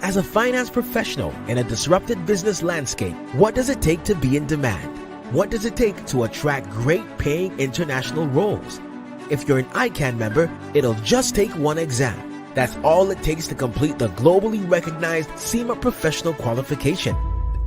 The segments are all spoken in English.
As a finance professional in a disrupted business landscape, what does it take to be in demand? What does it take to attract great paying international roles? If you're an ICAN member, it'll just take one exam. That's all it takes to complete the globally recognized SEMA professional qualification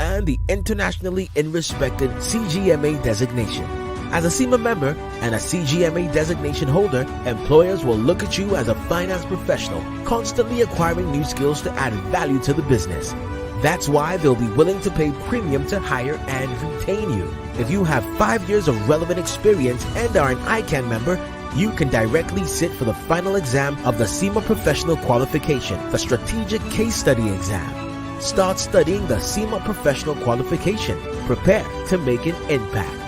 and the internationally respected CGMA designation. As a SEMA member and a CGMA designation holder, employers will look at you as a finance professional, constantly acquiring new skills to add value to the business. That's why they'll be willing to pay premium to hire and retain you. If you have 5 years of relevant experience and are an ICAN member, you can directly sit for the final exam of the SEMA Professional Qualification, the Strategic Case Study exam. Start studying the SEMA Professional Qualification. Prepare to make an impact.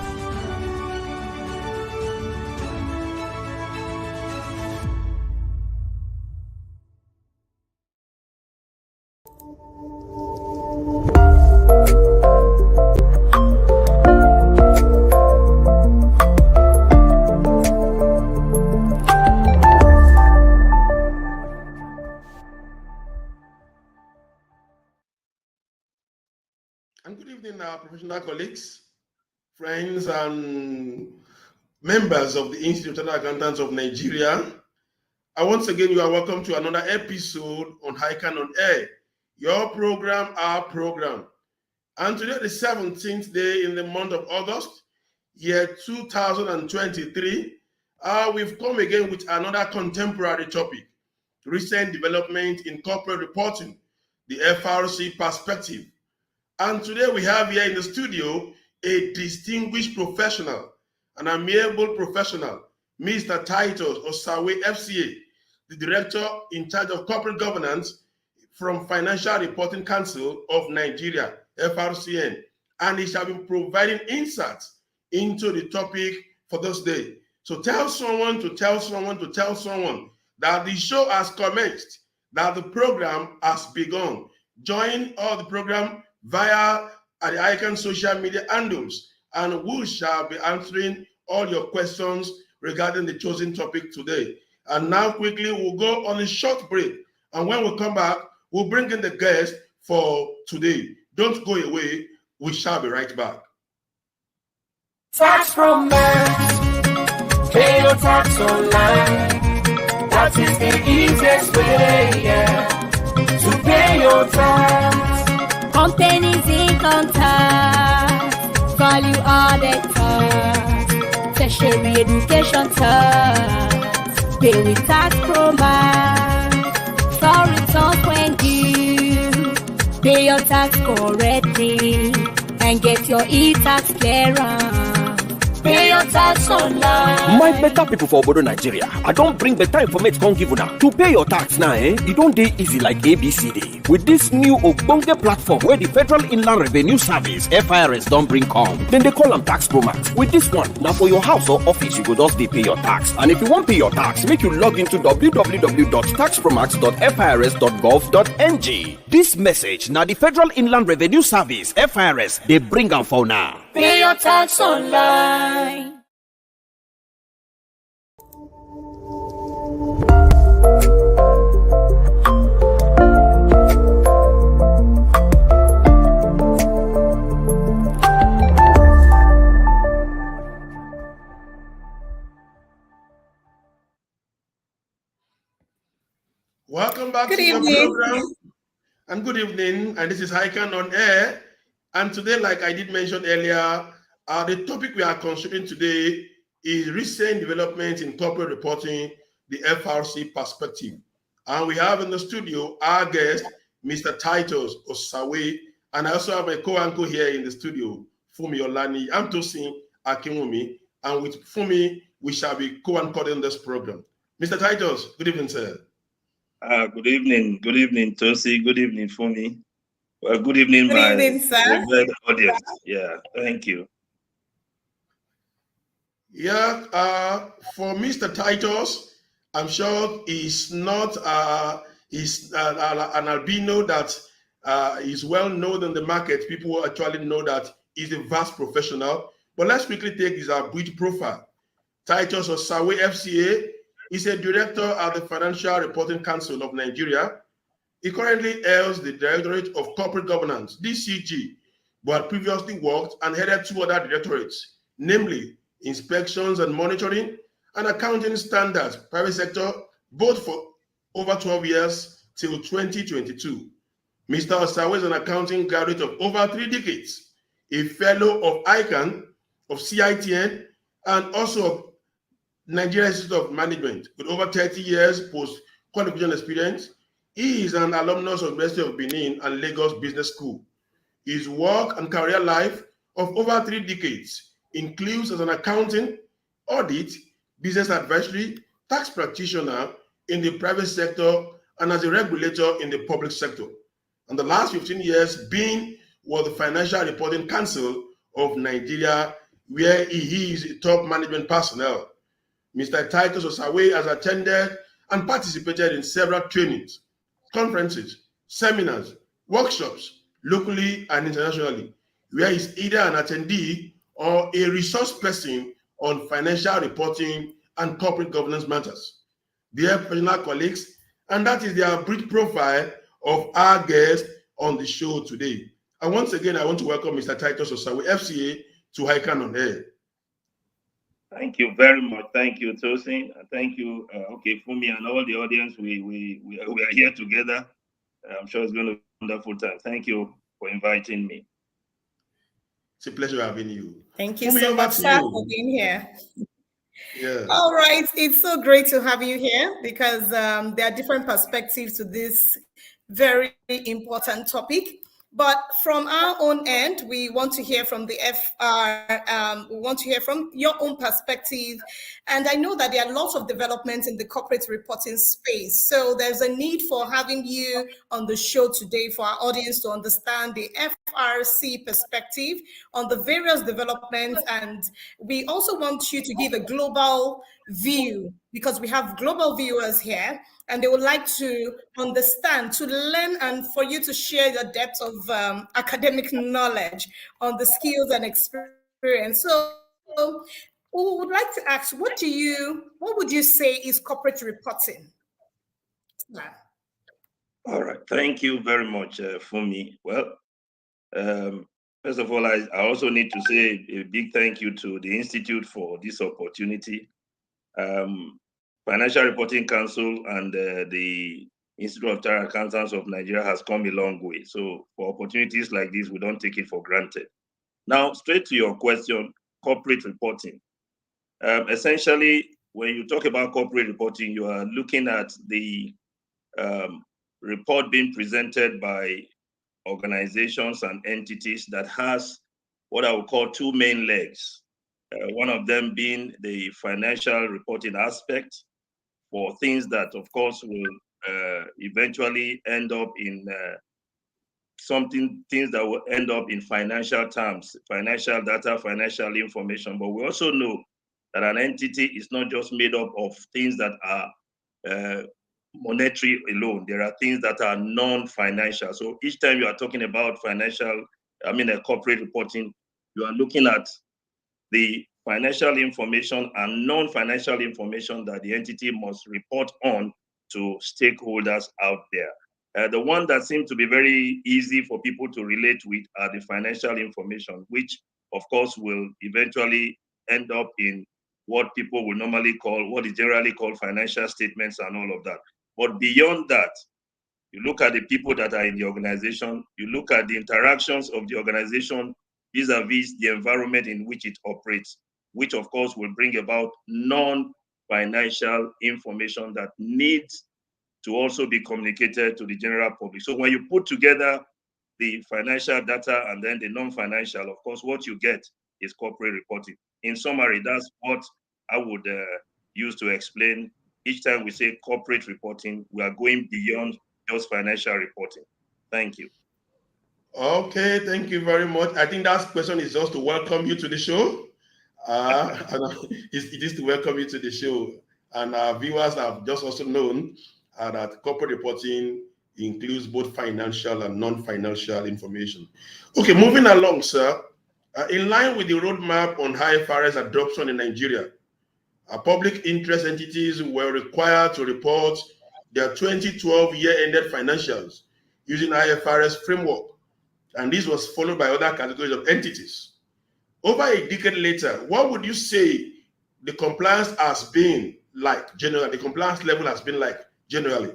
And good evening, our professional colleagues, friends, and members of the Institute of Accountants of Nigeria. Once again, you are welcome to another episode on ICAN on Air, your program, our program. And today, the 17th day in the month of August, year 2023, we've come again with another contemporary topic, recent development in corporate reporting, the FRC Perspective. And today we have here in the studio a distinguished professional, an amiable professional, Mr. Titus Osawe FCA, the Director in charge of corporate governance from Financial Reporting Council of Nigeria, FRCN. And he shall be providing insights into the topic for this day. So tell someone to tell someone to tell someone that the show has commenced, that the program has begun. Join all the program via the ICAN social media handles, and we shall be answering all your questions regarding the chosen topic today. And now quickly we'll go on a short break, and when we come back, we'll bring in the guest for today. Don't go away, we shall be right back. Tax romance, pay your tax online. That is the easiest way, to pay your tax. Companies income tax, value added tax, tertiary education tax, pay with tax promise, file returns when due, pay your tax correctly, and get your e-tax clearance. Pay your tax online. My better people for Obodo Nigeria, I don't bring better information come give you now. To pay your tax now, it don't dey easy like ABCD. With this new Ogbonge platform where the Federal Inland Revenue Service, FRS, don't bring come, then they call them Tax Promax. With this one, now for your house or office, you go just dey pay your tax. And if you want pay your tax, make you log into www.taxpromax.firs.gov.ng. This message, now the Federal Inland Revenue Service, FRS, they bring them for now. Pay your tax online. Welcome back to the program. And good evening. And this is ICAN on Air. And today, like I did mention earlier, the topic we are considering today is recent developments in corporate reporting, the FRC Perspective. And we have in the studio our guest, Mr. Titus Osawe, and I also have my co-anchor here in the studio, Fumi Olani. I'm Tosin Akinwumi, and with Fumi, we shall be co-anchoring this program. Mr. Titus, good evening, sir. Good evening, Tosi. Good evening, Fumi. Well, good evening, my audience. Yeah, thank you. Yeah, for Mr. Titus, I'm sure he's not an albino that is well known in the market. People actually know that he's a vast professional. But let's quickly take his brief profile. Titus Osawe FCA is a director at the Financial Reporting Council of Nigeria, He currently holds the Directorate of Corporate Governance, DCG, but had previously worked and headed 2 other directorates, namely Inspections and Monitoring and Accounting Standards, private sector, both for over 12 years till 2022. Mr. Osawe is an accounting graduate of over 3 decades, a fellow of ICAN, of CITN, and also of Nigeria Institute of Management with over 30 years post-qualification experience. He is an alumnus of University of Benin and Lagos Business School. His work and career life of over 3 decades includes as an accounting, audit, business advisory, tax practitioner in the private sector, and as a regulator in the public sector. And the last 15 years being with the Financial Reporting Council of Nigeria, where he is a top management personnel. Mr. Titus Osawe has attended and participated in several trainings, conferences, seminars, workshops, locally and internationally, where he is either an attendee or a resource person on financial reporting and corporate governance matters. Dear professional colleagues, and that is their brief profile of our guest on the show today. And once again, I want to welcome Mr. Titus Osawe, FCA, to ICAN on Air. Thank you very much. Thank you, Tosin. Thank you, Fumi, and all the audience. We are here together. I'm sure it's going to be a wonderful time. Thank you for inviting me. It's a pleasure having you. Thank you so much, sir, for being here. Yeah. All right. It's so great to have you here because there are different perspectives to this very important topic. But from our own end, we want to hear from the we want to hear from your own perspective. And I know that there are lots of developments in the corporate reporting space. So there's a need for having you on the show today for our audience to understand the FRC perspective on the various developments. And we also want you to give a global view because we have global viewers here and they would like to understand, to learn, and for you to share your depth of academic knowledge on the skills and experience. So we would like to ask, what would you say is corporate reporting? All right, thank you very much, Fumi. Well, first of all, I also need to say a big thank you to the Institute for this opportunity. Financial Reporting Council and the Institute of Chartered Accountants of Nigeria has come a long way. So for opportunities like this, we don't take it for granted. Now, straight to your question, corporate reporting. Essentially, when you talk about corporate reporting, you are looking at the report being presented by organizations and entities that has what I would call 2 main legs. One of them being the financial reporting aspect for things that, of course, will eventually end up in things that will end up in financial terms, financial data, financial information. But we also know that an entity is not just made up of things that are monetary alone. There are things that are non-financial. So each time you are talking about corporate reporting, you are looking at the financial information and non-financial information that the entity must report on to stakeholders out there. The one that seems to be very easy for people to relate with are the financial information, which of course will eventually end up in what people will normally call, what is generally called financial statements and all of that. But beyond that, you look at the people that are in the organization, you look at the interactions of the organization vis-a-vis the environment in which it operates, which of course will bring about non-financial information that needs to also be communicated to the general public. So when you put together the financial data and then the non-financial, of course, what you get is corporate reporting. In summary, that's what I would use to explain. Each time we say corporate reporting, we are going beyond just financial reporting. Thank you. Okay, thank you very much. I think that question is just to welcome you to the show. It is to welcome you to the show. And our viewers have just also known that corporate reporting includes both financial and non-financial information. Okay, moving along, sir. In line with the roadmap on IFRS adoption in Nigeria, public interest entities were required to report their 2012 year-ended financials using IFRS framework, and this was followed by other categories of entities. Over a decade later, what would you say the compliance has been like generally? The compliance level has been like generally?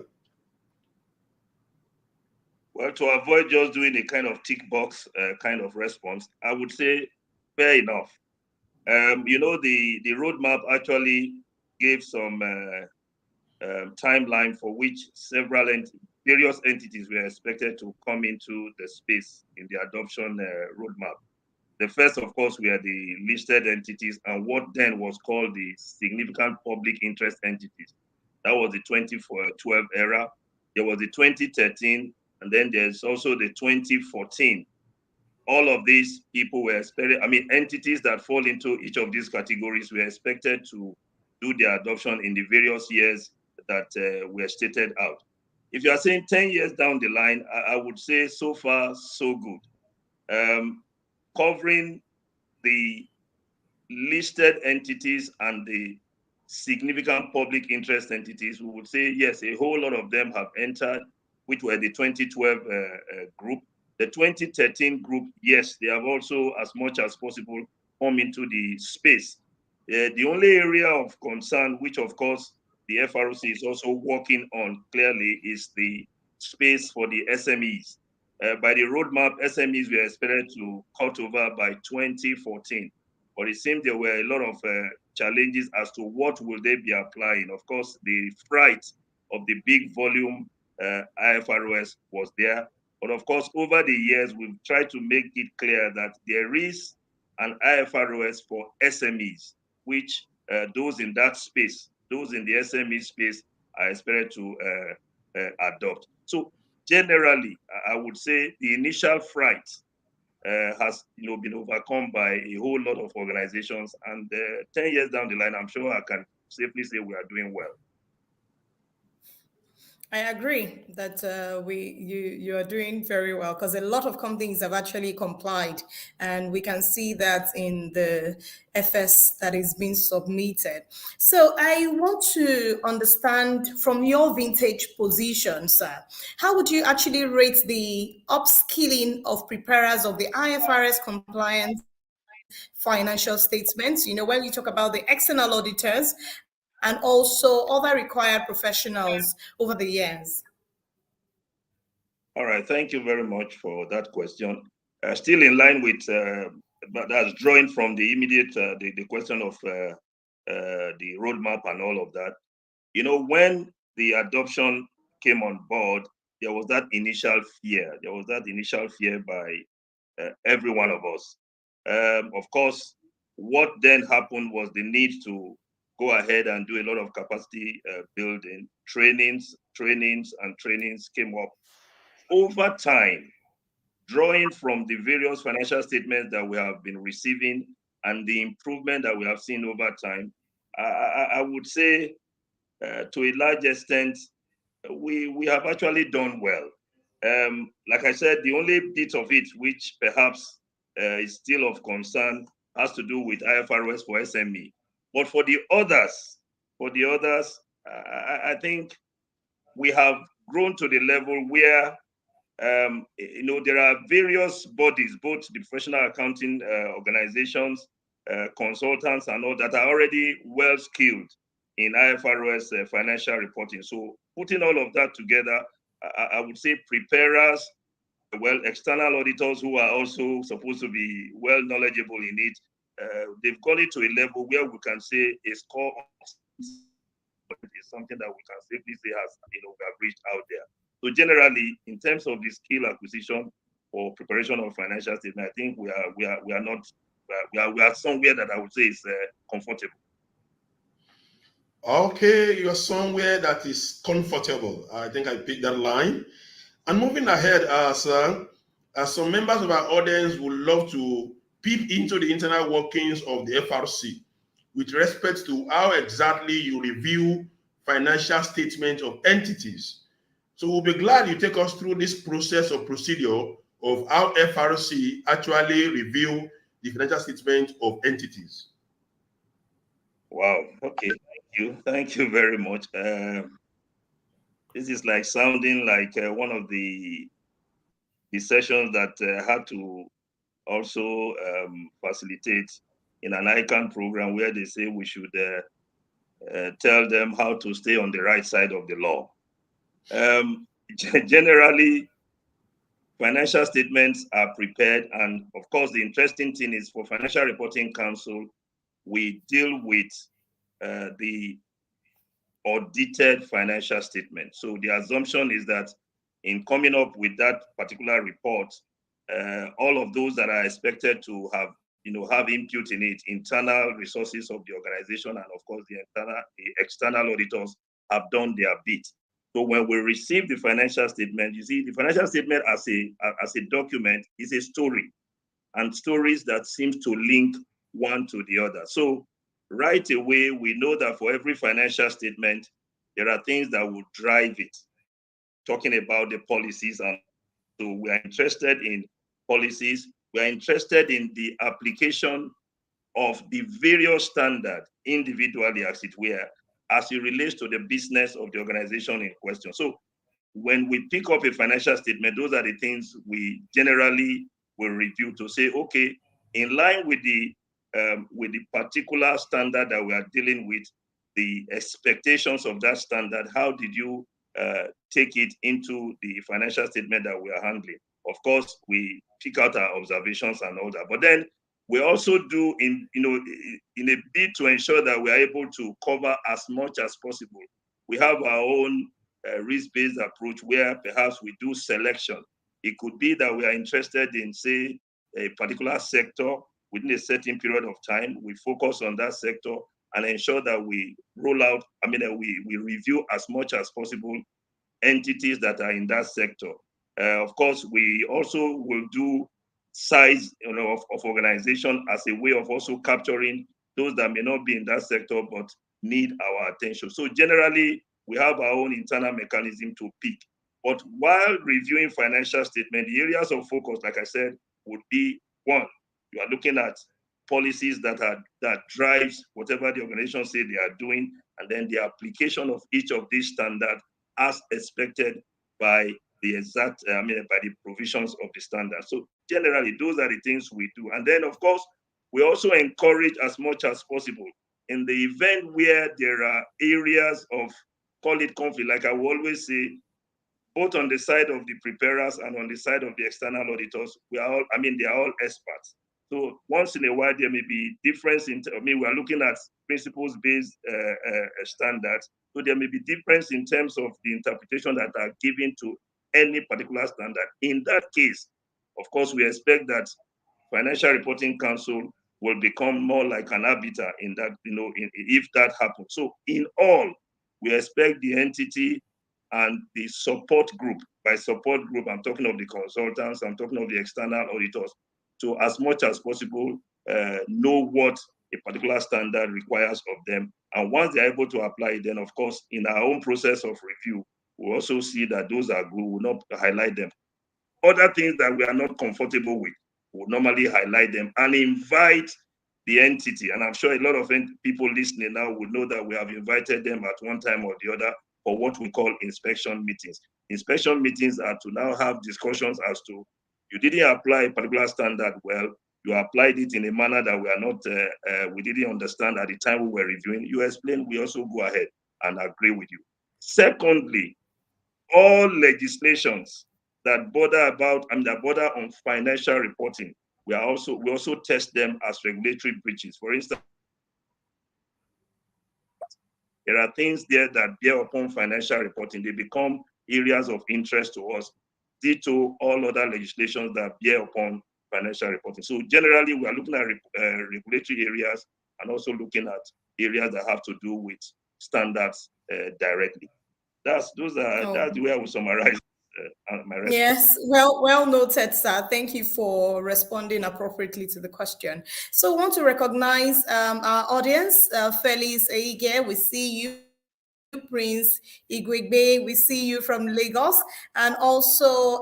Well, to avoid just doing a kind of tick box kind of response, I would say fair enough. The roadmap actually gave some timeline for which various entities were expected to come into the space in the adoption roadmap. The first, of course, were the listed entities and what then was called the significant public interest entities. That was the 2012 era. There was the 2013, and then there's also the 2014. All of these people were expected, entities that fall into each of these categories were expected to do their adoption in the various years that were stated out. If you are saying 10 years down the line, I would say so far, so good. Covering the listed entities and the significant public interest entities, we would say, yes, a whole lot of them have entered, which were the 2012 group. The 2013 group, yes, they have also, as much as possible, come into the space. The only area of concern, which of course the FRC is also working on clearly, is the space for the SMEs. By the roadmap, SMEs were expected to cut over by 2014. But it seemed there were a lot of challenges as to what will they be applying. Of course, the fright of the big volume IFRS was there. But of course, over the years, we've tried to make it clear that there is an IFRS for SMEs, which those in that space, those in the SME space are expected to adopt. So generally, I would say the initial fright has been overcome by a whole lot of organizations, and 10 years down the line, I'm sure I can safely say we are doing well. I agree that you are doing very well, because a lot of companies have actually complied, and we can see that in the FS that is being submitted. So I want to understand from your vintage position, sir, how would you actually rate the upskilling of preparers of the IFRS compliance financial statements? When you talk about the external auditors and also other required professionals over the years? All right, thank you very much for that question. Still in line with, but that's drawing from the immediate, the question of the roadmap and all of that. When the adoption came on board, there was that initial fear. There was that initial fear by every one of us. Of course, what then happened was the need to go ahead and do a lot of capacity building. Trainings came up. Over time, drawing from the various financial statements that we have been receiving and the improvement that we have seen over time, I would say to a large extent, we have actually done well. Like I said, the only bit of it which perhaps is still of concern has to do with IFRS for SME. But for the others, I think we have grown to the level where there are various bodies, both the professional accounting organizations, consultants, and all that are already well skilled in IFRS financial reporting. So putting all of that together, I would say preparers, external auditors who are also supposed to be well knowledgeable in it, they've got it to a level where we can say a score is something that we can safely say has, we have reached out there. So generally, in terms of the skill acquisition or preparation of financial statement, I think we are somewhere that I would say is comfortable. Okay, you're somewhere that is comfortable. I think I picked that line. And moving ahead, sir, some members of our audience would love to peep into the internal workings of the FRC with respect to how exactly you review financial statements of entities. So we'll be glad you take us through this process or procedure of how FRC actually review the financial statement of entities. Wow. Okay. Thank you very much. This is like sounding like one of the the sessions that I had to also facilitate in an ICAN program where they say we should tell them how to stay on the right side of the law. Generally, financial statements are prepared, and of course, the interesting thing is for Financial Reporting Council, we deal with the audited financial statement. So the assumption is that in coming up with that particular report, all of those that are expected to have input in it, internal resources of the organization, and of course the external auditors have done their bit. So when we receive the financial statement, you see the financial statement as a document is a story, and stories that seems to link one to the other. So right away, we know that for every financial statement, there are things that will drive it, talking about the policies. And so we are interested in policies. We are interested in the application of the various standards individually, as it were, as it relates to the business of the organization in question. So when we pick up a financial statement, those are the things we generally will review to say, okay, in line with the particular standard that we are dealing with, the expectations of that standard, how did you take it into the financial statement that we are handling? Of course, we pick out our observations and all that, but then we also do in a bid to ensure that we are able to cover as much as possible. We have our own risk-based approach where perhaps we do selection. It could be that we are interested in, say, a particular sector within a certain period of time. We focus on that sector and ensure that we roll out, we review as much as possible entities that are in that sector. Of course, we also will do size of organization as a way of also capturing those that may not be in that sector but need our attention. So generally, we have our own internal mechanism to pick. But while reviewing financial statement, the areas of focus, like I said, would be one, you are looking at policies that drives whatever the organization say they are doing, and then the application of each of these standards as expected by the exact, by the provisions of the standard. So generally, those are the things we do. And then, of course, we also encourage as much as possible in the event where there are areas of, call it conflict, like I will always say, both on the side of the preparers and on the side of the external auditors, they are all experts. So once in a while, there may be difference in, we are looking at principles-based standards. So there may be difference in terms of the interpretation that are given to any particular standard. In that case, of course, we expect that Financial Reporting Council will become more like an arbiter in that, if that happens. So in all, we expect the entity and the support group, by support group, I'm talking of the consultants, I'm talking of the external auditors, to as much as possible know what a particular standard requires of them. And once they're able to apply it, then of course, in our own process of review, we also see that those are good, we'll not highlight them. Other things that we are not comfortable with, we'll normally highlight them and invite the entity. And I'm sure a lot of people listening now would know that we have invited them at one time or the other for what we call inspection meetings. Inspection meetings are to now have discussions as to, you didn't apply a particular standard well, you applied it in a manner that we are not, we didn't understand at the time we were reviewing. You explain, we also go ahead and agree with you. Secondly, all legislations that border on financial reporting, we also test them as regulatory breaches. For instance, there are things there that bear upon financial reporting. They become areas of interest to us, due to all other legislations that bear upon financial reporting. So generally, we are looking at regulatory areas and also looking at areas that have to do with standards directly. That's the way I would summarize my response. Yes, well noted, sir. Thank you for responding appropriately to the question. So I want to recognize our audience. Felice Aige, we see you. Prince Igwegbe, we see you from Lagos, and also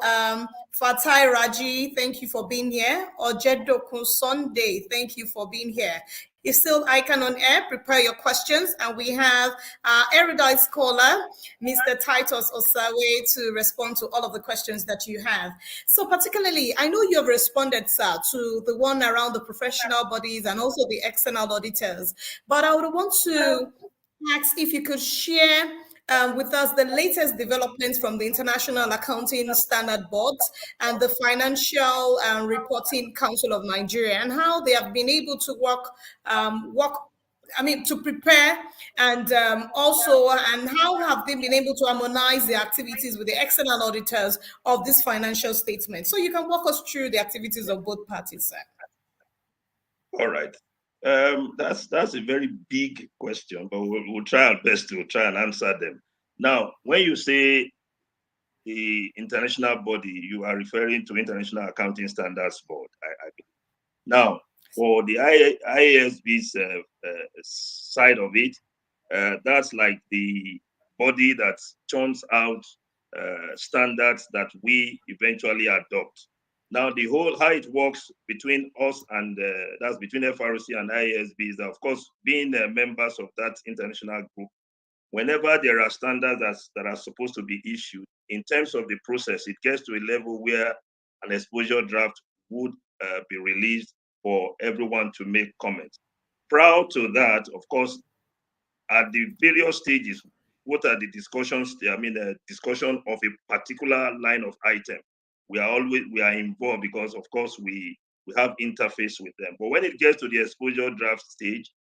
Fatai Raji, thank you for being here. Ojedokun Sunday, thank you for being here. It's still ICAN on Air. Prepare your questions, and we have our erudite scholar, Mr. Titus Osawe, to respond to all of the questions that you have. So particularly, I know you have responded, sir, to the one around the professional bodies and also the external auditors, but I would want to ask if you could share with us the latest developments from the International Accounting Standard Board and the Financial Reporting Council of Nigeria, and how they have been able to to prepare, and also, and how have they been able to harmonize the activities with the external auditors of this financial statement? So you can walk us through the activities of both parties, sir. All right. That's a very big question, but we'll try our best to try and answer them. Now, when you say the international body, you are referring to International Accounting Standards Board. Now, for the IASB's side of it, that's like the body that churns out standards that we eventually adopt. Now, the whole how it works between us and that's between FRC and IASB is that, of course, being members of that international group, whenever there are standards that are supposed to be issued, in terms of the process, it gets to a level where an exposure draft would be released for everyone to make comments. Prior to that, of course, at the various stages, what are the discussions? Discussion of a particular line of item. We are involved because, of course, we have interface with them. But when it gets to the exposure draft stage,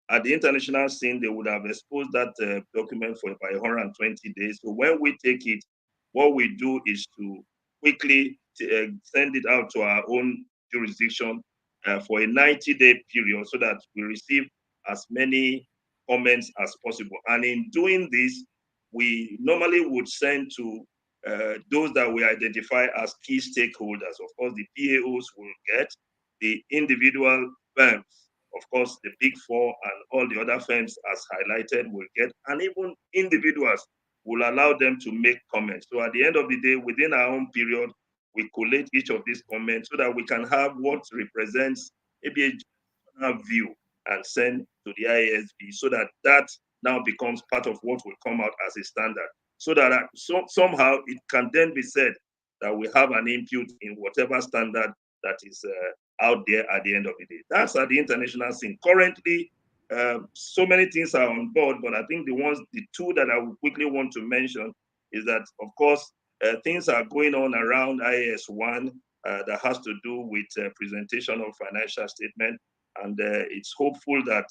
at the international scene, they would have exposed that document for by 120 days. So when we take it, what we do is to quickly send it out to our own jurisdiction for a 90-day period so that we receive as many comments as possible. And in doing this, we normally would send to those that we identify as key stakeholders. Of course, the PAOs will get, the individual firms, of course, the big four and all the other firms as highlighted will get, and even individuals will allow them to make comments. So at the end of the day, within our own period, we collate each of these comments so that we can have what represents maybe a general view and send to the IASB so that that now becomes part of what will come out as a standard. So that somehow it can then be said that we have an input in whatever standard that is out there at the end of the day. That's at the international scene. Currently, so many things are on board, but I think the two that I would quickly want to mention is that, of course, things are going on around IAS1 that has to do with presentation of financial statement. And it's hopeful that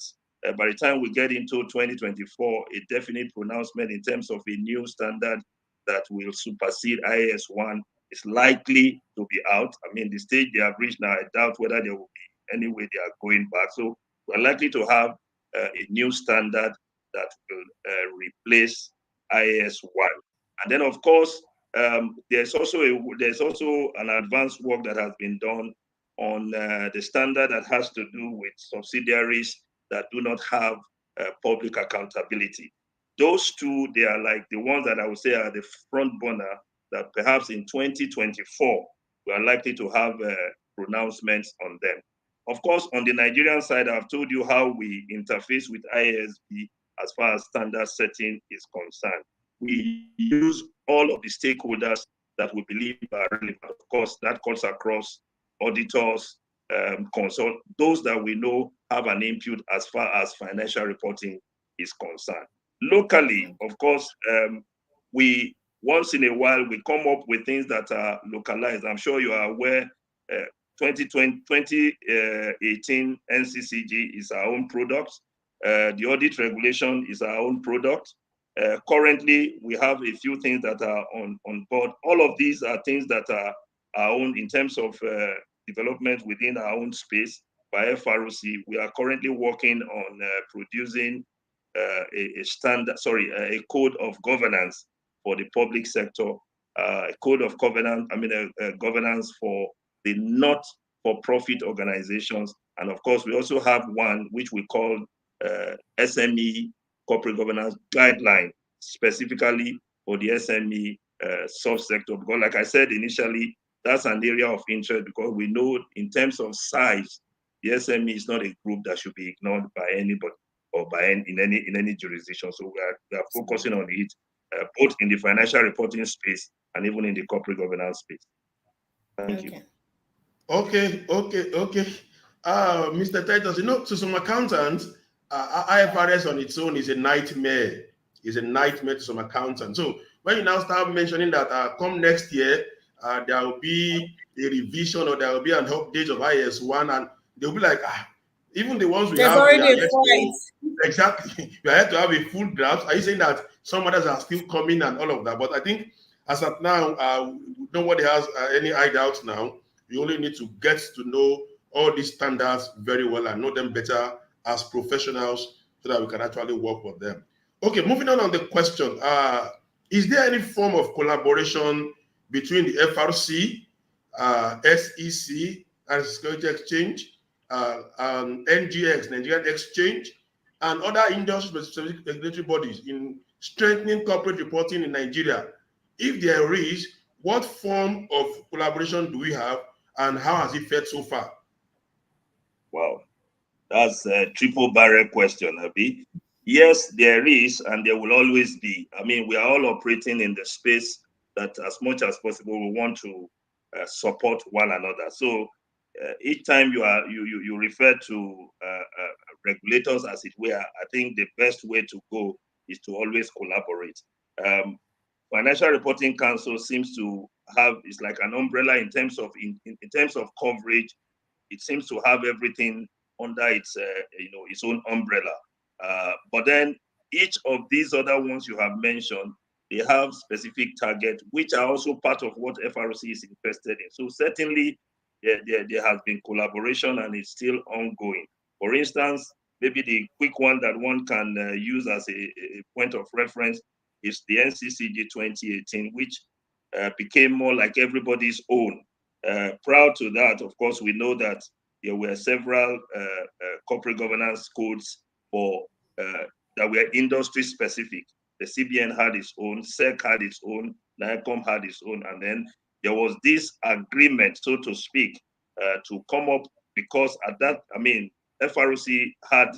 by the time we get into 2024, a definite pronouncement in terms of a new standard that will supersede IAS1 is likely to be out. I mean, the stage they have reached now, I doubt whether there will be any way they are going back. So we're likely to have a new standard that will replace IAS1. And then, of course, there's also an advanced work that has been done on the standard that has to do with subsidiaries that do not have public accountability. Those two, they are like the ones that I would say are the front burner that perhaps in 2024, we are likely to have pronouncements on them. Of course, on the Nigerian side, I've told you how we interface with IASB as far as standard setting is concerned. We use all of the stakeholders that we believe are relevant. Of course, that cuts across auditors, consult, those that we know have an input as far as financial reporting is concerned. Locally, of course, we once in a while we come up with things that are localized. I'm sure you are aware, 2018 NCCG is our own product. The audit regulation is our own product. Currently, we have a few things that are on board. All of these are things that are our own in terms of development within our own space. By FRC, we are currently working on producing a code of governance for the public sector, a code of governance, governance for the not-for-profit organizations. And of course, we also have one which we call SME corporate governance guideline specifically for the SME subsector, because like I said initially, that's an area of interest because we know in terms of size, the SME is not a group that should be ignored by anybody or in any jurisdiction. So we are focusing on it both in the financial reporting space and even in the corporate governance space. Thank you. Okay. Mr. Titus, to some accountants, IFRS on its own is a nightmare. It's a nightmare to some accountants. So when you now start mentioning that come next year, there will be a revision or there will be an update of IS1, and they'll be like, even the ones we There's have. There's already a fight. Exactly. We have to have a full draft. Are you saying that some others are still coming and all of that? But I think as of now, nobody has any hideouts now. You only need to get to know all these standards very well and know them better as professionals so that we can actually work with them. Okay, moving on the question. Is there any form of collaboration between the FRC, SEC, and Security Exchange, and NGX, Nigerian Exchange, and other industry-specific regulatory bodies in strengthening corporate reporting in Nigeria? If there is, what form of collaboration do we have, and how has it fared so far? Wow, that's a triple barrel question, Abi. Yes, there is, and there will always be. I mean, we are all operating in the space that as much as possible we want to support one another. So each time you refer to regulators, as it were, I think the best way to go is to always collaborate. Financial Reporting Council seems to have, it's like an umbrella in terms of coverage. It seems to have everything under its its own umbrella. But then each of these other ones you have mentioned, they have specific targets, which are also part of what FRC is interested in. So certainly there has been collaboration and it's still ongoing. For instance, maybe the quick one that one can use as a point of reference is the NCCG 2018, which became more like everybody's own. Prior to that, of course, we know that there were several corporate governance codes that were industry specific. The CBN had its own, SEC had its own, NICOM had its own, and then there was this agreement, so to speak, to come up, because at that, I mean, FRC had,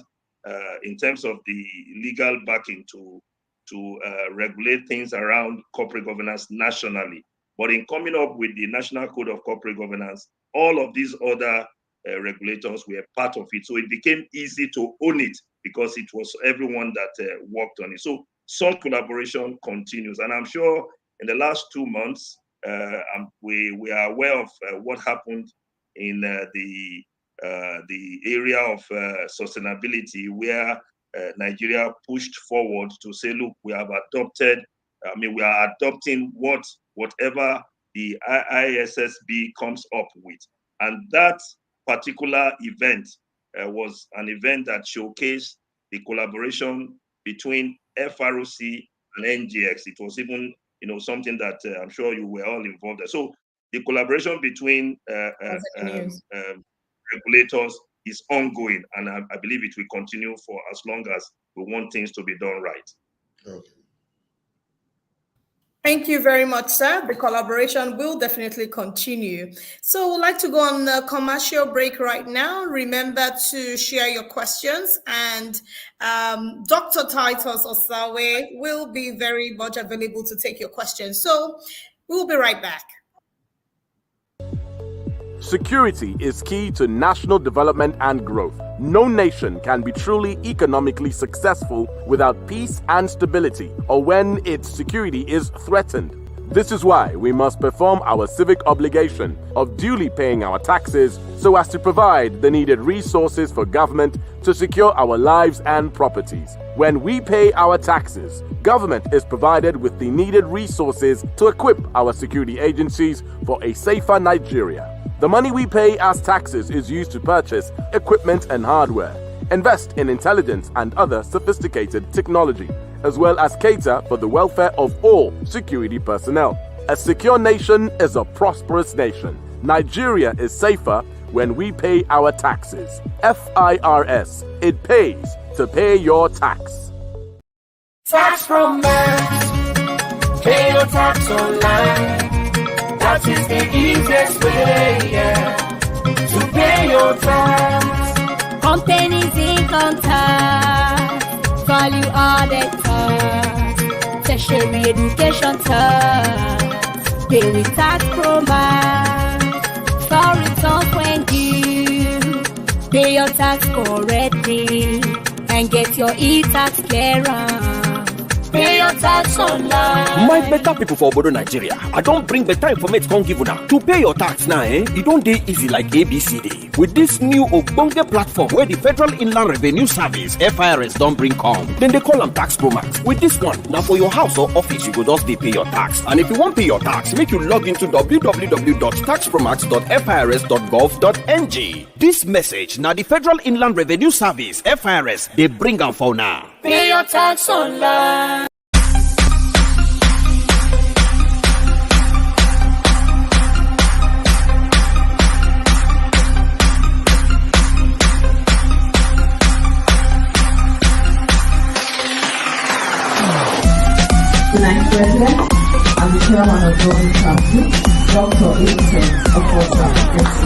in terms of the legal backing to regulate things around corporate governance nationally. But in coming up with the National Code of Corporate Governance, all of these other regulators were part of it. So it became easy to own it because it was everyone that worked on it. So some collaboration continues. And I'm sure in the last 2 months, we are aware of what happened in the area of sustainability, where Nigeria pushed forward to say, look, we have adopted, we are adopting whatever the ISSB comes up with. And that particular event was an event that showcased the collaboration between FRC and NGX. It was even, something that I'm sure you were all involved in. So the collaboration between regulators is ongoing, and I believe it will continue for as long as we want things to be done right. Okay. Thank you very much, sir. The collaboration will definitely continue. So we'd like to go on a commercial break right now. Remember to share your questions, and Dr. Titus Osawe will be very much available to take your questions. So we'll be right back. Security is key to national development and growth. No nation can be truly economically successful without peace and stability, or when its security is threatened. This is why we must perform our civic obligation of duly paying our taxes so as to provide the needed resources for government to secure our lives and properties. When we pay our taxes, government is provided with the needed resources to equip our security agencies for a safer Nigeria. The money we pay as taxes is used to purchase equipment and hardware, invest in intelligence and other sophisticated technology, as well as cater for the welfare of all security personnel. A secure nation is a prosperous nation. Nigeria is safer when we pay our taxes. FIRS, it pays to pay your tax. Tax romance, pay your tax online. That is the easiest way, to pay your tax. Companies income tax, value added tax, tertiary education tax, pay with tax romance, file returns when due, pay your tax correctly, and get your e-tax clearance. Pay your tax online. My better people for Obodo Nigeria, I don't bring better information come give una. To pay your tax now, it don't dey easy like ABCD. With this new Ogbonge platform where the Federal Inland Revenue Service (FRS) don't bring come, then they call them Tax Promax. With this one, now for your house or office, you go just dey pay your tax. And if you want pay your tax, make you log into www.taxpromax.firs.gov.ng. This message now the Federal Inland Revenue Service (FRS) they bring am for now. Pay your tax online. Tonight's president and the chairman of Golden Council, Dr. ICAN of FRC.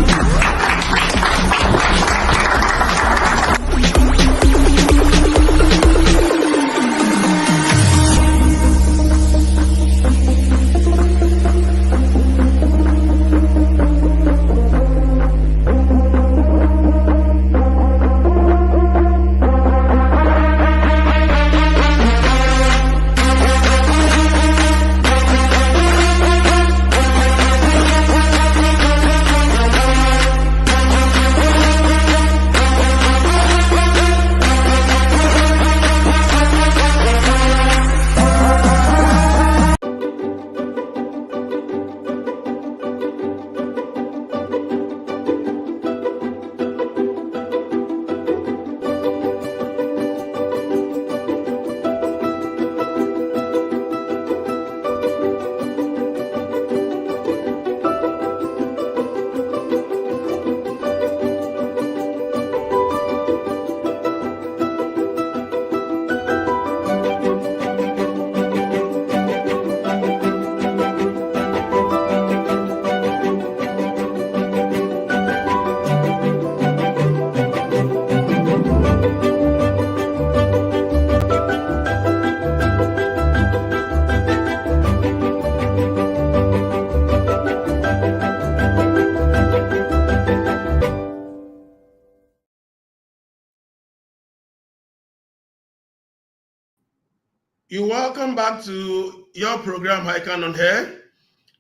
You're welcome back to your program, ICAN on AIR.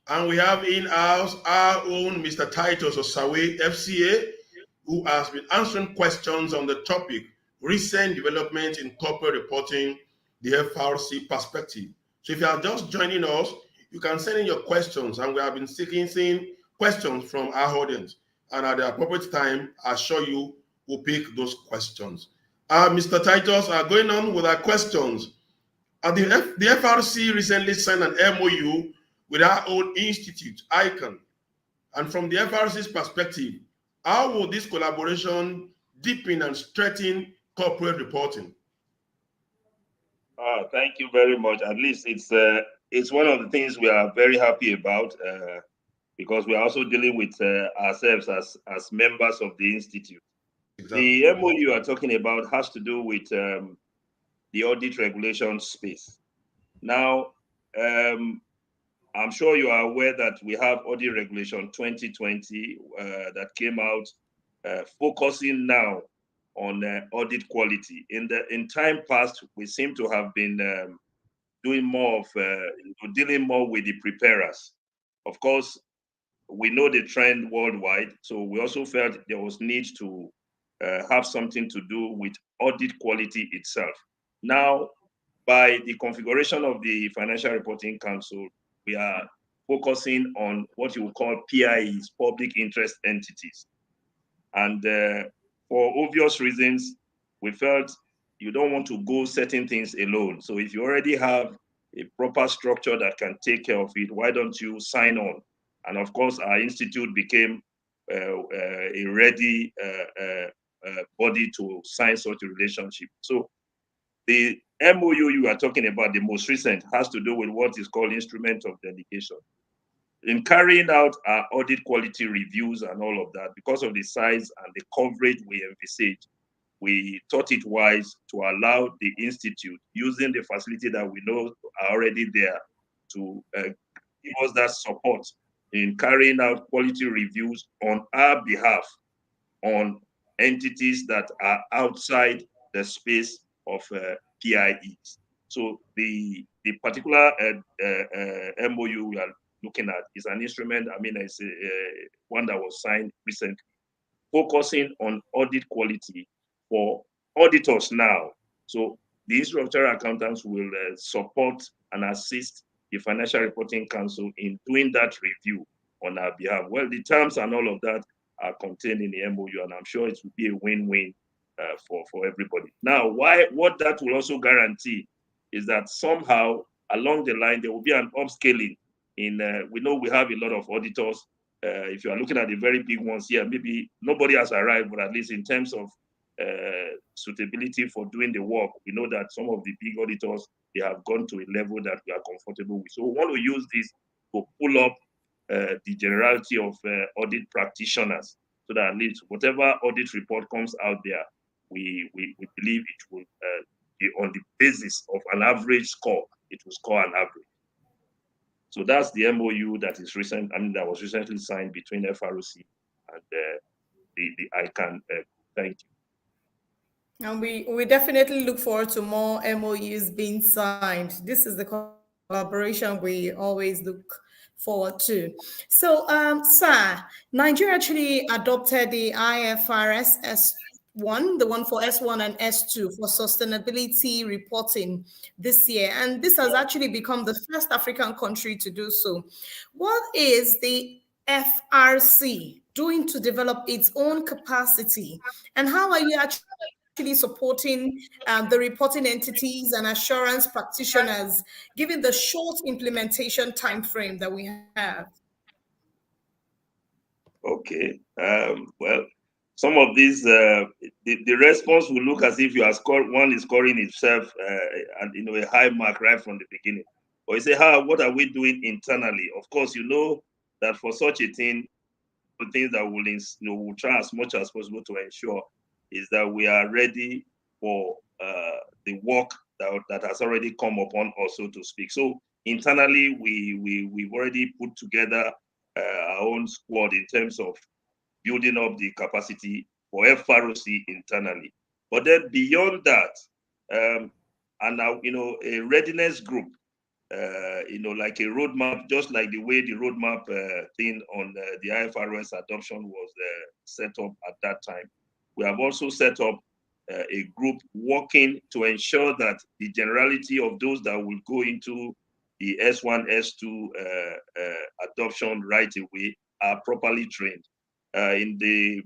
And we have in-house our own Mr. Titus Osawe, FCA, who has been answering questions on the topic, recent developments in corporate reporting, the FRC perspective. So if you are just joining us, you can send in your questions, and we have been seeing questions from our audience. And at the appropriate time, I assure you, we'll pick those questions. Mr. Titus, going on with our questions. The FRC recently signed an MOU with our own institute, ICAN. And from the FRC's perspective, how will this collaboration deepen and strengthen corporate reporting? Thank you very much. At least it's one of the things we are very happy about because we are also dealing with ourselves as members of the institute. Exactly. The MOU you are talking about has to do with the audit regulation space. Now, I'm sure you are aware that we have Audit Regulation 2020 that came out focusing now on audit quality. In time past, we seem to have been doing more of dealing more with the preparers. Of course, we know the trend worldwide, so we also felt there was need to have something to do with audit quality itself. Now, by the configuration of the Financial Reporting Council, we are focusing on what you would call PIEs, public interest entities. And for obvious reasons, we felt you don't want to go certain things alone. So if you already have a proper structure that can take care of it, why don't you sign on? And of course, our institute became a ready body to sign such a relationship. So the MOU you are talking about, the most recent, has to do with what is called instrument of delegation. In carrying out our audit quality reviews and all of that, because of the size and the coverage we envisage, we thought it wise to allow the institute, using the facility that we know are already there, to give us that support in carrying out quality reviews on our behalf on entities that are outside the space of PIEs. So the particular MOU we are looking at is an instrument, I mean, it's one that was signed recently, focusing on audit quality for auditors now. So the Institute of Chartered Accountants will support and assist the Financial Reporting Council in doing that review on our behalf. Well, the terms and all of that are contained in the MOU, and I'm sure it will be a win-win for everybody. Now, what that will also guarantee is that somehow along the line there will be an upscaling. We know we have a lot of auditors. If you are looking at the very big ones here, maybe nobody has arrived, but at least in terms of suitability for doing the work, we know that some of the big auditors, they have gone to a level that we are comfortable with. So we want to use this to pull up the generality of audit practitioners, so that at least whatever audit report comes out there, we believe it will be on the basis of an average score. It will score an average. So that's the MOU that is recent. I mean, that was recently signed between FRC and the ICAN. Thank you. And we definitely look forward to more MOUs being signed. This is the collaboration we always look forward to. So, sir, Nigeria actually adopted the IFRS S1, the one for S1 and S2 for sustainability reporting this year. And this has actually become the first African country to do so. What is the FRC doing to develop its own capacity? And how are you actually supporting the reporting entities and assurance practitioners, given the short implementation time frame that we have? Okay. Well, some of these, the response will look as if you are one is scoring itself and a high mark right from the beginning. Or you say, what are we doing internally? Of course, you know that for such a thing, the things that we'll try as much as possible to ensure is that we are ready for the work that has already come upon us, so to speak. So internally, we've already put together our own squad in terms of building up the capacity for FRC internally. But then beyond that, and now a readiness group, like a roadmap, just like the way the roadmap thing on the IFRS adoption was set up at that time. We have also set up a group working to ensure that the generality of those that will go into the S1, S2 adoption right away are properly trained. Currently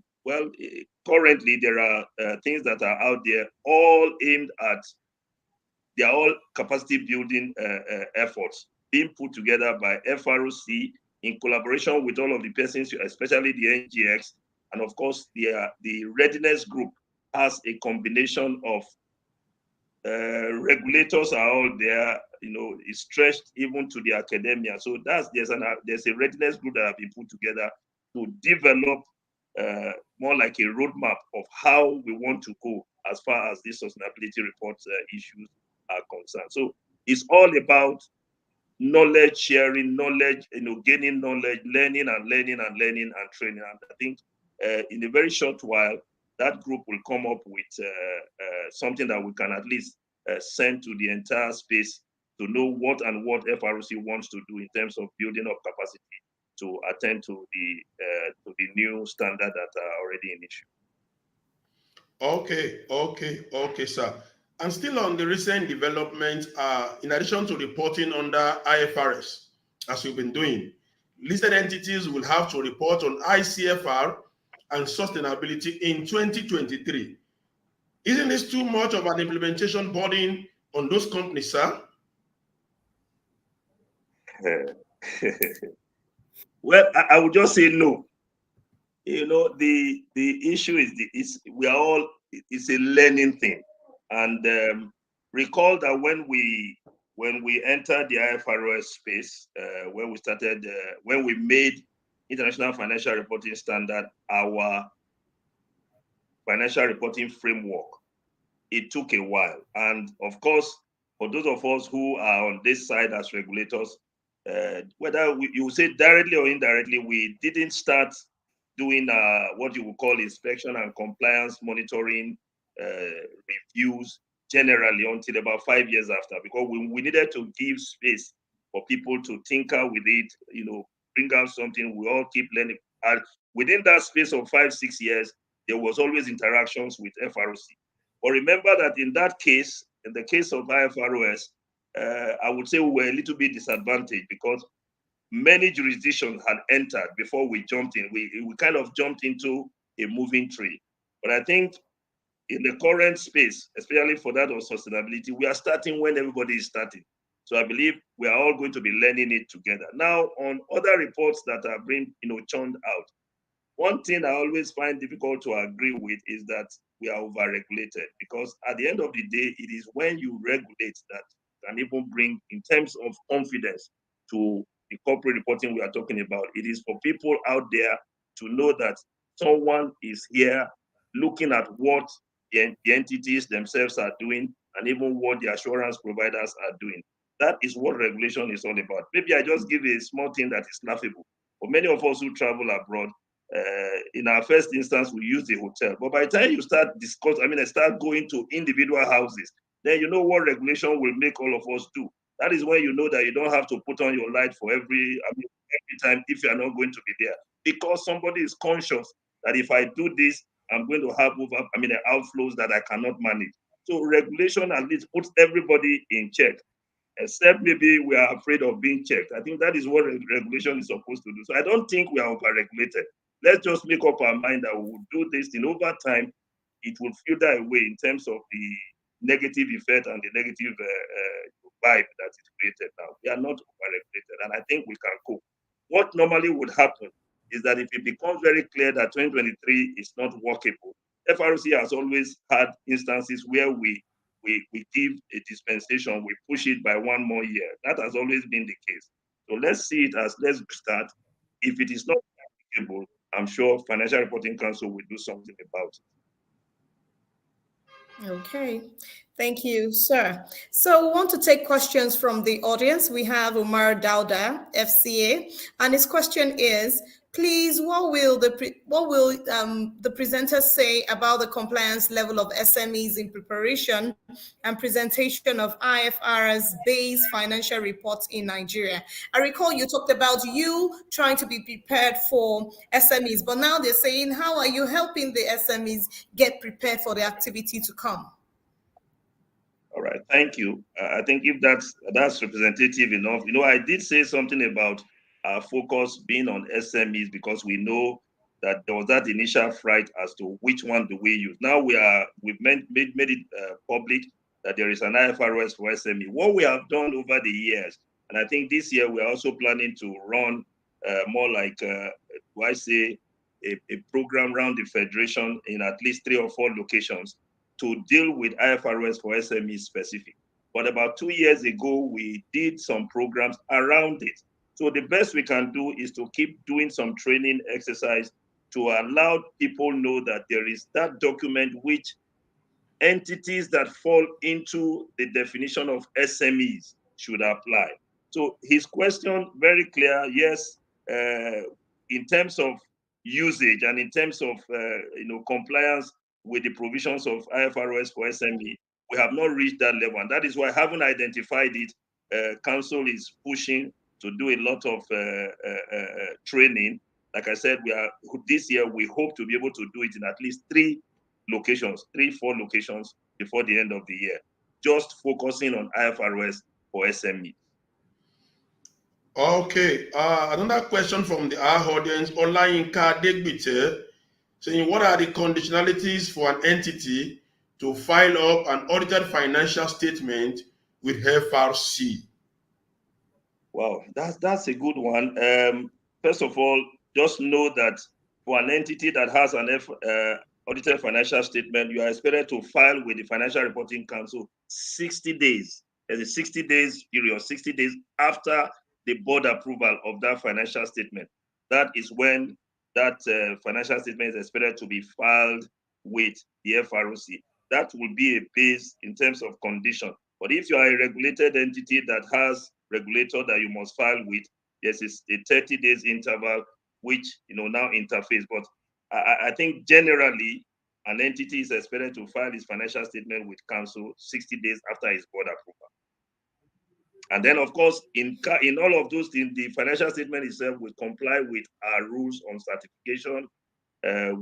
there are things that are out there, all aimed at, they are all capacity building efforts being put together by FRC in collaboration with all of the persons, especially the NGX, and of course the readiness group has a combination of regulators are all there, it's stretched even to the academia. So there's a readiness group that have been put together to develop more like a roadmap of how we want to go as far as these sustainability reports issues are concerned. So it's all about knowledge sharing, gaining knowledge, learning and training. And I think in a very short while, that group will come up with something that we can at least send to the entire space to know what FRC wants to do in terms of building up capacity to attend to the new standard that are already in issue. Okay, sir. And still on the recent development, in addition to reporting under IFRS, as you've been doing, listed entities will have to report on ICFR and sustainability in 2023. Isn't this too much of an implementation burden on those companies, sir? Well, I would just say no. The issue is it's a learning thing, and recall that when we entered the IFRS space, when we made International Financial Reporting Standard our financial reporting framework, it took a while. And of course, for those of us who are on this side as regulators, whether you say directly or indirectly, we didn't start doing what you would call inspection and compliance monitoring reviews generally until about 5 years after, because we needed to give space for people to tinker with it, bring out something. We all keep learning. And within that space of 5-6 years, there was always interactions with FRC. But remember that in that case, in the case of IFRS, I would say we were a little bit disadvantaged because many jurisdictions had entered before we jumped in. We kind of jumped into a moving tree. But I think in the current space, especially for that of sustainability, we are starting when everybody is starting. So I believe we are all going to be learning it together. Now, on other reports that are being churned out, one thing I always find difficult to agree with is that we are over-regulated, because at the end of the day, it is when you regulate that can even bring, in terms of confidence, to the corporate reporting we are talking about. It is for people out there to know that someone is here looking at what the entities themselves are doing and even what the assurance providers are doing. That is what regulation is all about. Maybe I just give a small thing that is laughable. For many of us who travel abroad, in our first instance, we use the hotel. But by the time you start start going to individual houses, then you know what regulation will make all of us do. That is when you know that you don't have to put on your light for every time if you are not going to be there, because somebody is conscious that if I do this, I'm going to have outflows that I cannot manage. So regulation at least puts everybody in check, except maybe we are afraid of being checked. I think that is what regulation is supposed to do. So I don't think we are over-regulated. Let's just make up our mind that we will do this thing over time. It will filter away in terms of the negative effect and the negative vibe that is created now. We are not over-regulated, and I think we can cope. What normally would happen is that if it becomes very clear that 2023 is not workable, FRC has always had instances where we give a dispensation, we push it by 1 more year. That has always been the case. So let's see it as let's start. If it is not applicable, I'm sure Financial Reporting Council will do something about it. Okay, thank you, sir. So we want to take questions from the audience. We have Umar Dauda, FCA, and his question is, please, what will the presenter say about the compliance level of SMEs in preparation and presentation of IFRS-based financial reports in Nigeria? I recall you talked about you trying to be prepared for SMEs, but now they're saying, how are you helping the SMEs get prepared for the activity to come? All right, thank you. I think if that's representative enough, I did say something about our focus being on SMEs because we know that there was that initial fright as to which one do we use. Now we've made it public that there is an IFRS for SME. What we have done over the years, and I think this year we are also planning to run more like, a program around the federation in at least 3 or 4 locations to deal with IFRS for SME specific. But about 2 years ago, we did some programs around it. So the best we can do is to keep doing some training exercise to allow people know that there is that document which entities that fall into the definition of SMEs should apply. So his question, very clear, yes, in terms of usage and in terms of compliance with the provisions of IFRS for SME, we have not reached that level. And that is why, having identified it, Council is pushing to do a lot of training. Like I said, this year, we hope to be able to do it in at least 3 locations, 3-4 locations before the end of the year, just focusing on IFRS for SME. Okay, another question from our audience, Olayinka Degbite, saying, what are the conditionalities for an entity to file up an audited financial statement with FRC? Wow, that's a good one. First of all, just know that for an entity that has an audited financial statement, you are expected to file with the Financial Reporting Council 60 days. There's a 60 days period, 60 days after the board approval of that financial statement. That is when that financial statement is expected to be filed with the FRC. That will be a base in terms of condition. But if you are a regulated entity that has regulator that you must file with, there's a 30 days interval, which now interface. But I think generally an entity is expected to file its financial statement with council 60 days after its board approval. And then, of course, in all of those things, the financial statement itself will comply with our rules on certification,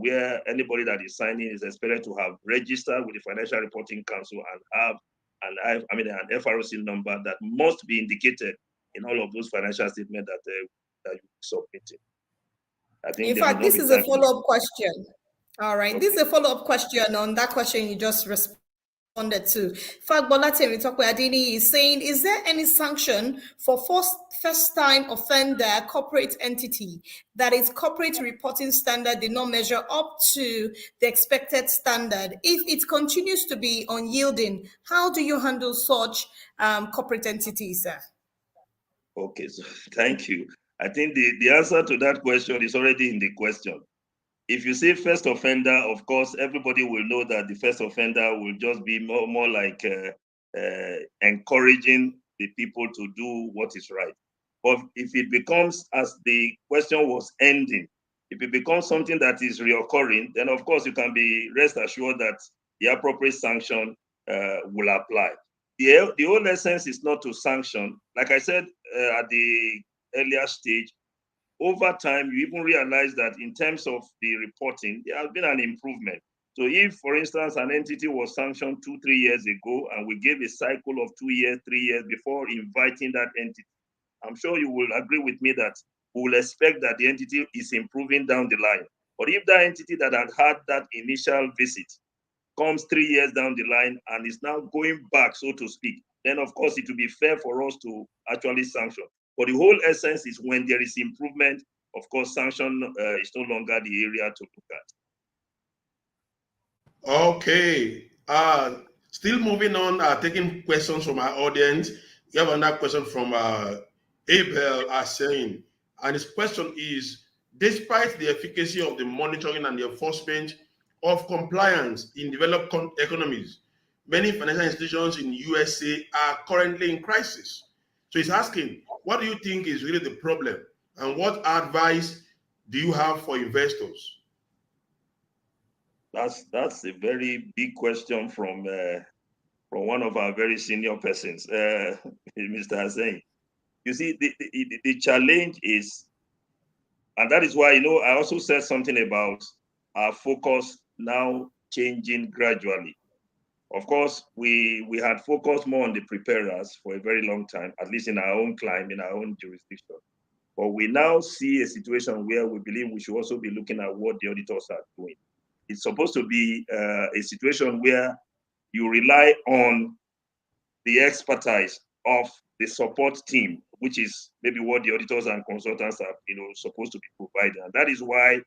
where anybody that is signing is expected to have registered with the Financial Reporting Council and have an FRC number that must be indicated in all of those financial statements that you submitted. I think in fact, this is a follow-up question. All right, okay. This is a follow-up question on that question you just responded to. Fagbolatemi Tokwe is saying, is there any sanction for first-time offender corporate entity that its corporate reporting standard did not measure up to the expected standard? If it continues to be unyielding, how do you handle such corporate entities, sir? Okay, so thank you. I think the answer to that question is already in the question. If you say first offender, of course, everybody will know that the first offender will just be more like encouraging the people to do what is right. But if it becomes, as the question was ending, if it becomes something that is reoccurring, then of course you can be rest assured that the appropriate sanction will apply. The whole essence is not to sanction. Like I said at the earlier stage, over time, you even realize that in terms of the reporting, there has been an improvement. So if, for instance, an entity was sanctioned 2-3 years ago, and we gave a cycle of 2 years, 3 years before inviting that entity, I'm sure you will agree with me that we will expect that the entity is improving down the line. But if that entity that had that initial visit comes 3 years down the line and is now going back, so to speak, then of course it will be fair for us to actually sanction. But the whole essence is when there is improvement, of course, sanction is no longer the area to look at. Okay. Still moving on, taking questions from our audience. We have another question from Abel saying, and his question is, despite the efficacy of the monitoring and the enforcement of compliance in developed economies, many financial institutions in USA are currently in crisis. So he's asking, what do you think is really the problem, and what advice do you have for investors? That's a very big question from one of our very senior persons, Mr. Hussein. You see, the challenge is, and that is why, I also said something about our focus now changing gradually. Of course, we had focused more on the preparers for a very long time, at least in our own climate, in our own jurisdiction. But we now see a situation where we believe we should also be looking at what the auditors are doing. It's supposed to be a situation where you rely on the expertise of the support team, which is maybe what the auditors and consultants are, supposed to be providing. And that is why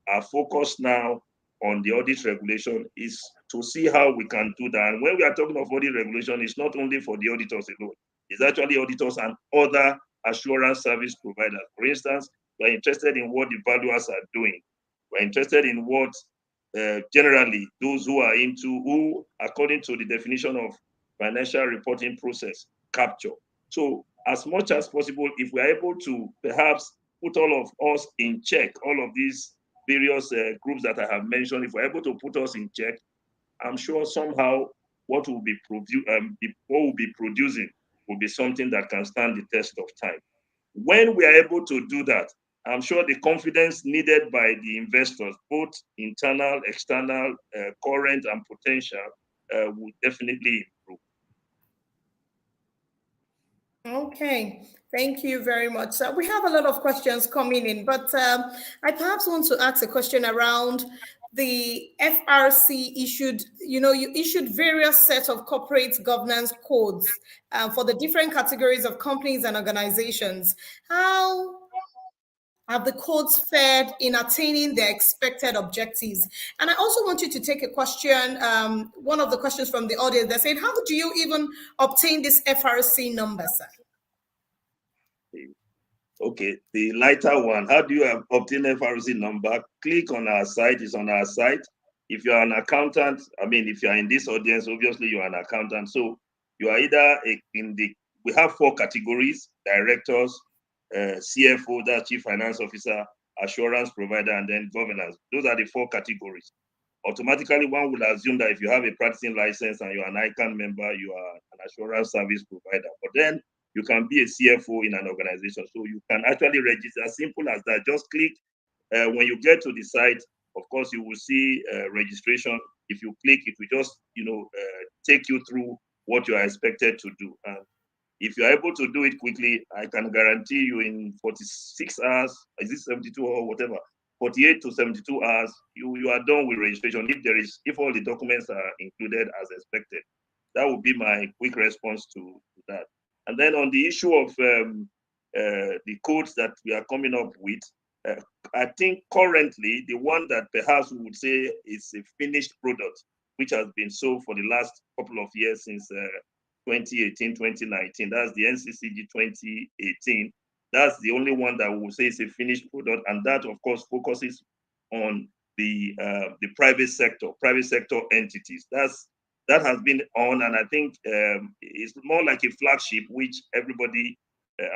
our focus now on the audit regulation is to see how we can do that. And when we are talking of audit regulation, it's not only for the auditors alone. It's actually auditors and other assurance service providers. For instance, we're interested in what the valuers are doing. We're interested in what generally those who according to the definition of financial reporting process, capture. So as much as possible, if we're able to perhaps put all of us in check, all of these various groups that I have mentioned, if we're able to put us in check, I'm sure somehow what we'll be producing will be something that can stand the test of time. When we are able to do that, I'm sure the confidence needed by the investors, both internal, external, current, and potential, will definitely improve. Okay, thank you very much. So we have a lot of questions coming in, but I perhaps want to ask a question around the FRC issued, you issued various sets of corporate governance codes for the different categories of companies and organizations. How Have the codes fared in attaining their expected objectives? And I also want you to take a question, one of the questions from the audience that said, how do you even obtain this FRC number, sir? Okay, the lighter one, how do you obtain FRC number? Click on our site, it's on our site. If you're an accountant, I mean, if you're in this audience, obviously you're an accountant. So you are either we have 4 categories: directors, CFO, that's Chief Finance Officer, assurance provider, and then governance. Those are the 4 categories. Automatically, one would assume that if you have a practicing license and you're an ICAN member, you are an assurance service provider. But then you can be a CFO in an organization. So you can actually register, as simple as that. Just click. When you get to the site, of course, you will see registration. If you click, it will just, take you through what you are expected to do. And if you are able to do it quickly, I can guarantee you in 46 hours, is it 72 or whatever, 48 to 72 hours, you are done with registration. If all the documents are included as expected, that would be my quick response to that. And then on the issue of the codes that we are coming up with, I think currently the one that perhaps we would say is a finished product, which has been sold for the last couple of years since 2018, 2019. That's the NCCG 2018. That's the only one that we will say is a finished product, and that, of course, focuses on the private sector entities. That has been on, and I think it's more like a flagship, which everybody,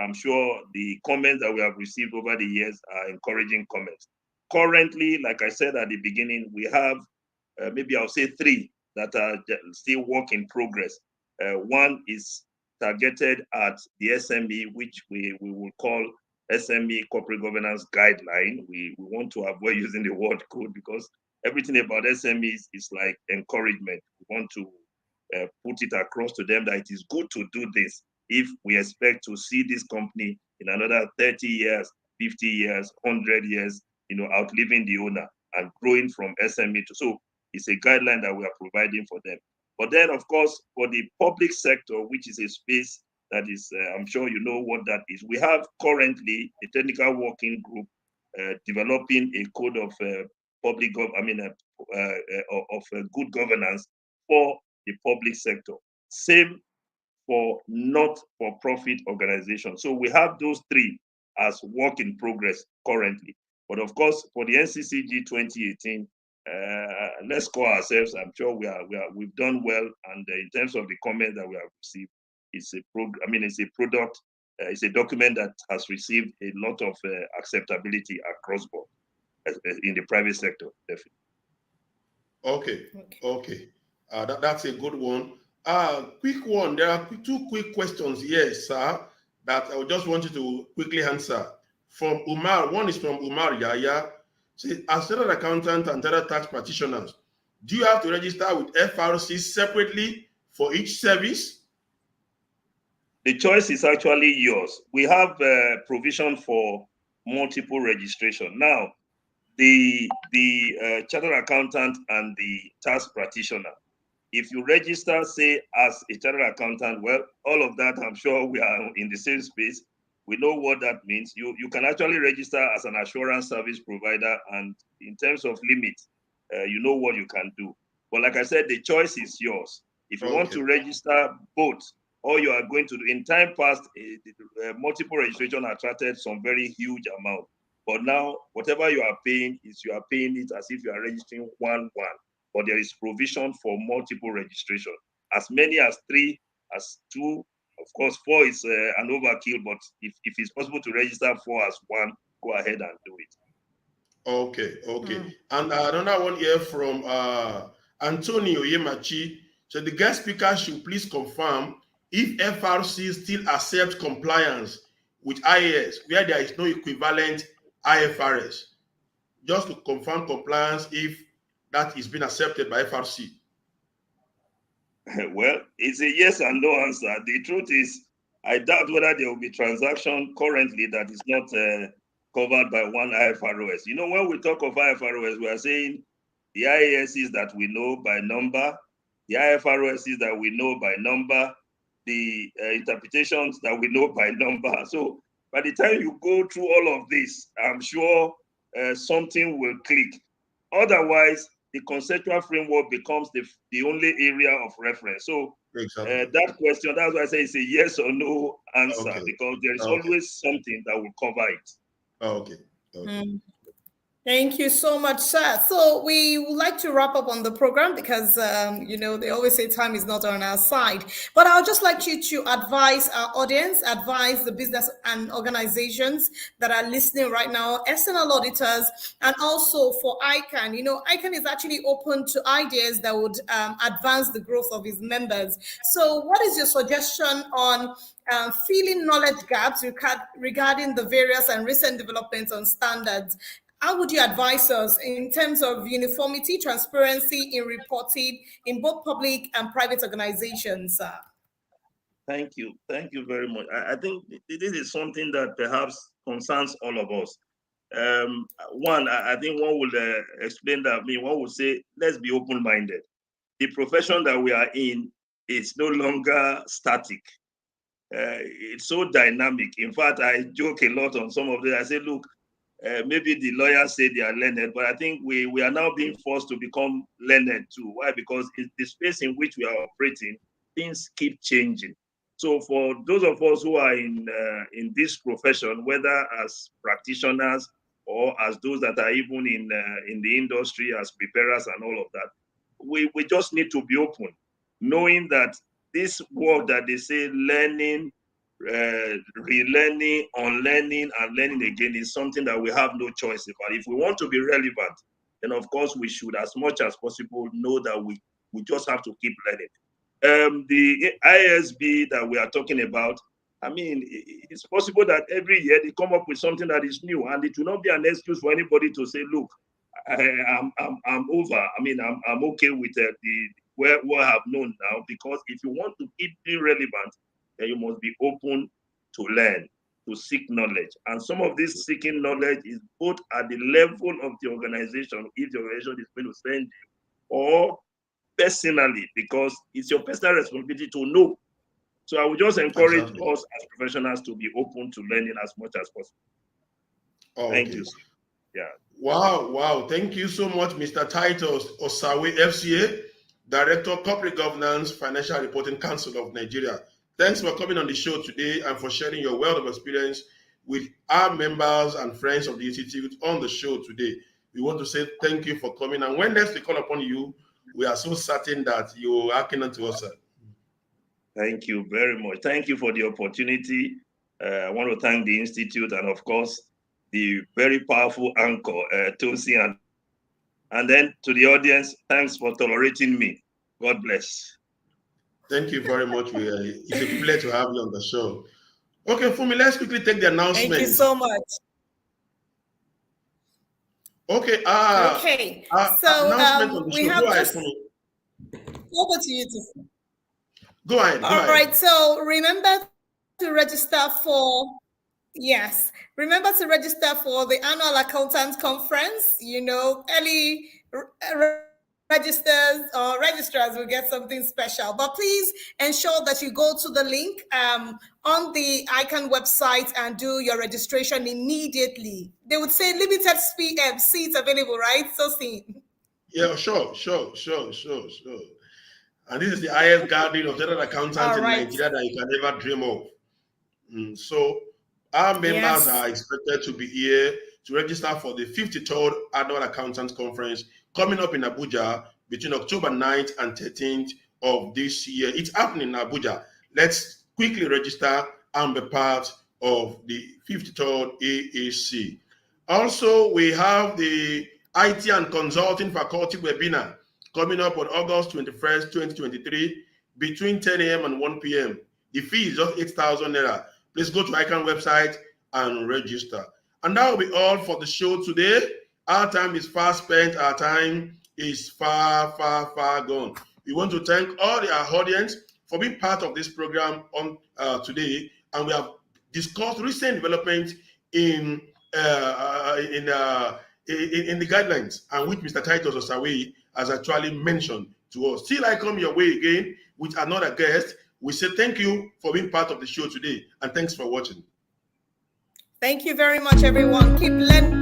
I'm sure the comments that we have received over the years are encouraging comments. Currently, like I said at the beginning, we have maybe I'll say 3 that are still work in progress. One is targeted at the SME, which we will call SME Corporate Governance Guideline. We want to avoid using the word code because everything about SMEs is like encouragement. We want to put it across to them that it is good to do this if we expect to see this company in another 30 years, 50 years, 100 years, outliving the owner and growing from SME to. So it's a guideline that we are providing for them. But then, of course, for the public sector, which is a space that is, I'm sure you know what that is. We have currently a technical working group developing a code of good governance for the public sector. Same for not-for-profit organizations. So we have those 3 as work in progress currently. But of course, for the NCCG 2018, let's call ourselves. I'm sure we've done well, and in terms of the comments that we have received, it's a document that has received a lot of acceptability across board in the private sector, definitely. Okay. That's a good one. Quick one. There are 2 quick questions here, sir, that I just want you to quickly answer. From Umar, one is from Umar Yaya. See, as chartered accountant and chartered tax practitioners, do you have to register with FRC separately for each service? The choice is actually yours. We have provision for multiple registration. Now, the chartered accountant and the tax practitioner, if you register, say, as a chartered accountant, well, all of that, I'm sure we are in the same space. We know what that means. You can actually register as an assurance service provider, and in terms of limits, you know what you can do. But like I said, the choice is yours. If you want to register both, or you are going to do, in time past, multiple registration attracted some very huge amount. But now, whatever you are paying it as if you are registering one. But there is provision for multiple registration, as many as 3, as 2. Of course, 4 is an overkill, but if it's possible to register 4 as 1, go ahead and do it. Okay. And another one here from Antonio Yemachi. So the guest speaker should please confirm if FRC still accepts compliance with IAS where there is no equivalent IFRS. Just to confirm compliance if that is being accepted by FRC. Well, it's a yes and no answer. The truth is, I doubt whether there will be transaction currently that is not covered by one IFRS. When we talk of IFRS, we are saying the IASs that we know by number, the IFRSs that we know by number, the interpretations that we know by number. So by the time you go through all of this, I'm sure something will click. Otherwise, the conceptual framework becomes the only area of reference. So that question, that's why I say it's a yes or no answer, because there is always something that will cover it. Okay. Thank you so much, sir. So we would like to wrap up on the program because, they always say time is not on our side. But I would just like you to advise our audience, advise the business and organizations that are listening right now, external auditors, and also for ICAN. ICAN is actually open to ideas that would advance the growth of its members. So what is your suggestion on filling knowledge gaps regarding the various and recent developments on standards? How would you advise us in terms of uniformity, transparency in reporting in both public and private organizations? Thank you. Thank you very much. I think this is something that perhaps concerns all of us. One, I think one would explain that. One would say, let's be open-minded. The profession that we are in is no longer static. It's so dynamic. In fact, I joke a lot on some of this. I say, look, maybe the lawyers say they are learned, but I think we are now being forced to become learned too. Why? Because it's the space in which we are operating, things keep changing. So for those of us who are in this profession, whether as practitioners or as those that are even in the industry as preparers and all of that, we just need to be open, knowing that this word that they say learning, relearning, unlearning, and learning again is something that we have no choice about. If we want to be relevant, then of course we should, as much as possible, know that we just have to keep learning. The ISB that we are talking about, it's possible that every year they come up with something that is new, and it will not be an excuse for anybody to say, look, I'm over. I'm okay with what I have known now, because if you want to keep being relevant, then you must be open to learn, to seek knowledge. And some of this seeking knowledge is both at the level of the organization, if the organization is going to send you, or personally, because it's your personal responsibility to know. So I would just encourage us as professionals to be open to learning as much as possible. Thank you. Yeah. Wow. Thank you so much, Mr. Titus Osawe, FCA, Director, Corporate Governance, Financial Reporting Council of Nigeria. Thanks for coming on the show today and for sharing your wealth of experience with our members and friends of the Institute on the show today. We want to say thank you for coming. And when next we call upon you, we are so certain that you are acting unto us. Thank you very much. Thank you for the opportunity. I want to thank the Institute and, of course, the very powerful anchor, Tosi. And then to the audience, thanks for tolerating me. God bless. Thank you very much. It's a pleasure to have you on the show. Okay, Fumi, let's quickly take the announcement. Thank you so much. Okay. So we have just over to you. Go ahead. All right. So remember to register for Remember to register for the annual accountant conference. Early registrars will get something special, but please ensure that you go to the link on the ICAN website and do your registration immediately. They would say limited seats available, right? So yeah, sure. And this is the highest gathering of general accountants in Nigeria that you can ever dream of. So our members are expected to be here to register for the 53rd Annual Accountants Conference coming up in Abuja between October 9th and 13th of this year. It's happening in Abuja. Let's quickly register and be part of the 53rd AAC. Also, we have the IT and Consulting Faculty webinar coming up on August 21st, 2023, between 10 a.m. and 1 p.m. The fee is just 8,000 naira. Please go to ICAN website and register. And that will be all for the show today. Our time is far spent. Our time is far gone. We want to thank all our audience for being part of this program on today. And we have discussed recent developments in the guidelines, and which Mr. Titus Osawe has actually mentioned to us. Till I come your way again with another guest, we say thank you for being part of the show today, and thanks for watching. Thank you very much, everyone. Keep learning.